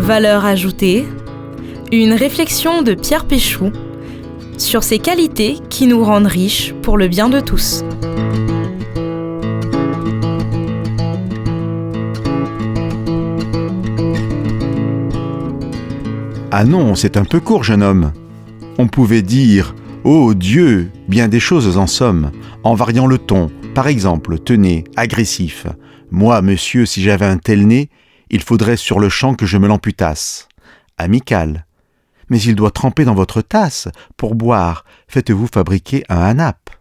Valeur ajoutée, une réflexion de Pierre Péchou sur ces qualités qui nous rendent riches pour le bien de tous. Ah non, c'est un peu court, jeune homme. On pouvait dire « Oh Dieu, bien des choses en somme », en variant le ton. Par exemple, tenez, agressif. « Moi, monsieur, si j'avais un tel nez, il faudrait sur le champ que je me l'amputasse. » Amical. « Mais il doit tremper dans votre tasse. Pour boire, faites-vous fabriquer un hanap. »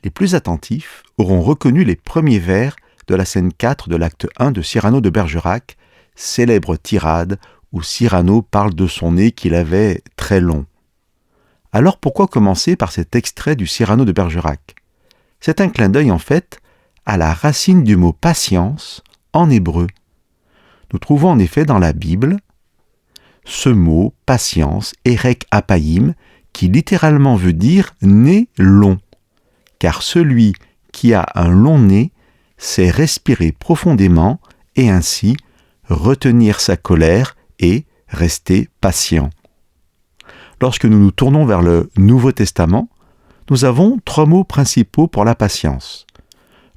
Les plus attentifs auront reconnu les premiers vers de la scène 4 de l'acte 1 de Cyrano de Bergerac, célèbre tirade où Cyrano parle de son nez qu'il avait très long. Alors pourquoi commencer par cet extrait du Cyrano de Bergerac ? C'est un clin d'œil en fait à la racine du mot patience en hébreu. Nous trouvons en effet dans la Bible ce mot patience, erek apayim, qui littéralement veut dire nez long, car celui qui a un long nez sait respirer profondément et ainsi retenir sa colère et rester patient. Lorsque nous nous tournons vers le Nouveau Testament, nous avons 3 mots principaux pour la patience.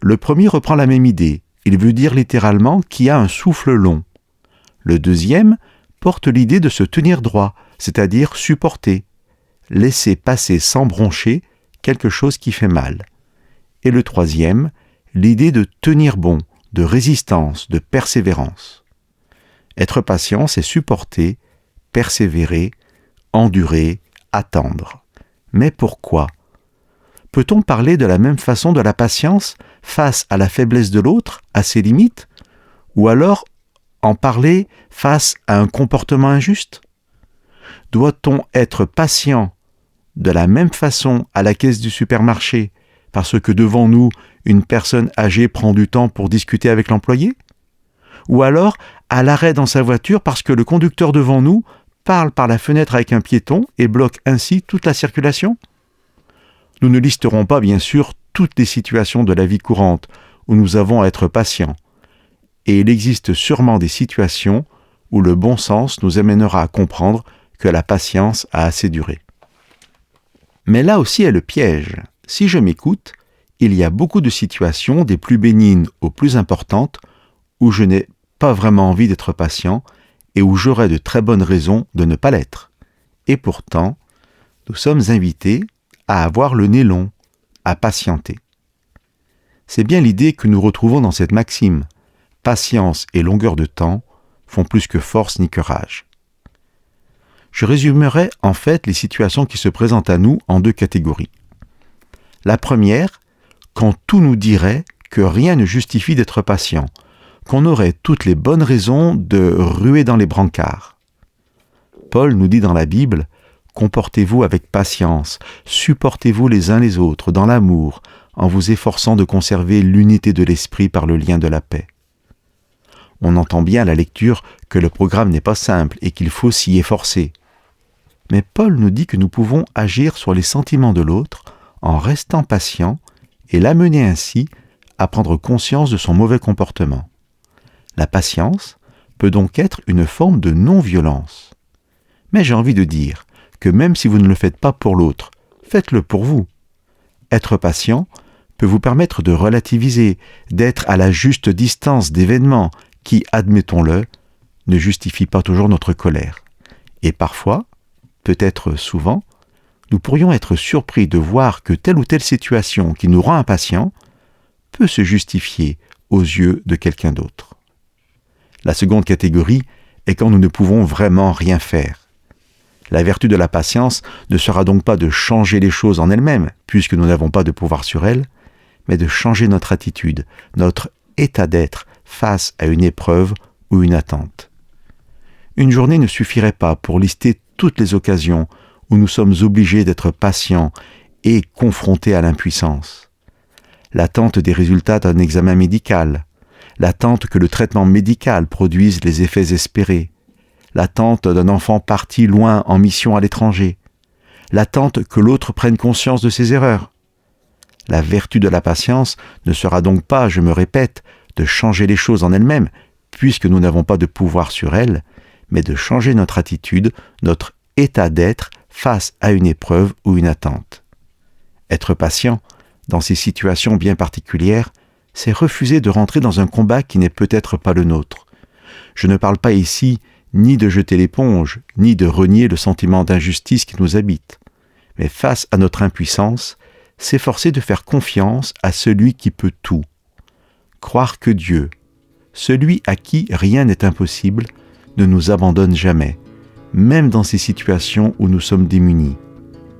Le premier reprend la même idée, il veut dire littéralement qui a un souffle long. Le deuxième porte l'idée de se tenir droit, c'est-à-dire supporter, laisser passer sans broncher quelque chose qui fait mal. Et le troisième, l'idée de tenir bon, de résistance, de persévérance. Être patient, c'est supporter, persévérer, endurer, attendre. Mais pourquoi ? Peut-on parler de la même façon de la patience face à la faiblesse de l'autre, à ses limites ? Ou alors en parler face à un comportement injuste ? Doit-on être patient de la même façon à la caisse du supermarché parce que devant nous, une personne âgée prend du temps pour discuter avec l'employé ? Ou alors à l'arrêt dans sa voiture parce que le conducteur devant nous parle par la fenêtre avec un piéton et bloque ainsi toute la circulation ? Nous ne listerons pas bien sûr toutes les situations de la vie courante où nous avons à être patients. Et il existe sûrement des situations où le bon sens nous amènera à comprendre que la patience a assez duré. Mais là aussi est le piège. Si je m'écoute, il y a beaucoup de situations, des plus bénignes aux plus importantes, où je n'ai pas vraiment envie d'être patient et où j'aurais de très bonnes raisons de ne pas l'être. Et pourtant, nous sommes invités à avoir le nez long, à patienter. C'est bien l'idée que nous retrouvons dans cette maxime. Patience et longueur de temps font plus que force ni que rage. Je résumerai en fait les situations qui se présentent à nous en 2 catégories. La première, quand tout nous dirait que rien ne justifie d'être patient, qu'on aurait toutes les bonnes raisons de ruer dans les brancards. Paul nous dit dans la Bible « Comportez-vous avec patience, supportez-vous les uns les autres dans l'amour, en vous efforçant de conserver l'unité de l'esprit par le lien de la paix. » On entend bien à la lecture que le programme n'est pas simple et qu'il faut s'y efforcer. Mais Paul nous dit que nous pouvons agir sur les sentiments de l'autre en restant patient et l'amener ainsi à prendre conscience de son mauvais comportement. La patience peut donc être une forme de non-violence. Mais j'ai envie de dire que même si vous ne le faites pas pour l'autre, faites-le pour vous. Être patient peut vous permettre de relativiser, d'être à la juste distance d'événements qui, admettons-le, ne justifient pas toujours notre colère. Et parfois, peut-être souvent, nous pourrions être surpris de voir que telle ou telle situation qui nous rend impatients peut se justifier aux yeux de quelqu'un d'autre. La seconde catégorie est quand nous ne pouvons vraiment rien faire. La vertu de la patience ne sera donc pas de changer les choses en elles-mêmes, puisque nous n'avons pas de pouvoir sur elles, mais de changer notre attitude, notre état d'être face à une épreuve ou une attente. Une journée ne suffirait pas pour lister toutes les occasions où nous sommes obligés d'être patients et confrontés à l'impuissance. L'attente des résultats d'un examen médical, l'attente que le traitement médical produise les effets espérés, l'attente d'un enfant parti loin en mission à l'étranger, l'attente que l'autre prenne conscience de ses erreurs. La vertu de la patience ne sera donc pas, je me répète, de changer les choses en elles-mêmes, puisque nous n'avons pas de pouvoir sur elles, mais de changer notre attitude, notre état d'être face à une épreuve ou une attente. Être patient, dans ces situations bien particulières, c'est refuser de rentrer dans un combat qui n'est peut-être pas le nôtre. Je ne parle pas ici ni de jeter l'éponge, ni de renier le sentiment d'injustice qui nous habite. Mais face à notre impuissance, s'efforcer de faire confiance à celui qui peut tout. Croire que Dieu, celui à qui rien n'est impossible, ne nous abandonne jamais, même dans ces situations où nous sommes démunis,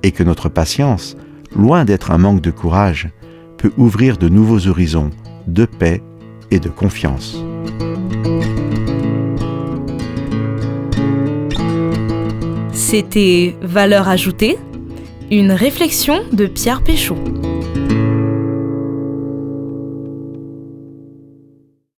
et que notre patience, loin d'être un manque de courage, peut ouvrir de nouveaux horizons de paix et de confiance. C'était Valeur ajoutée, une réflexion de Pierre Péchaud.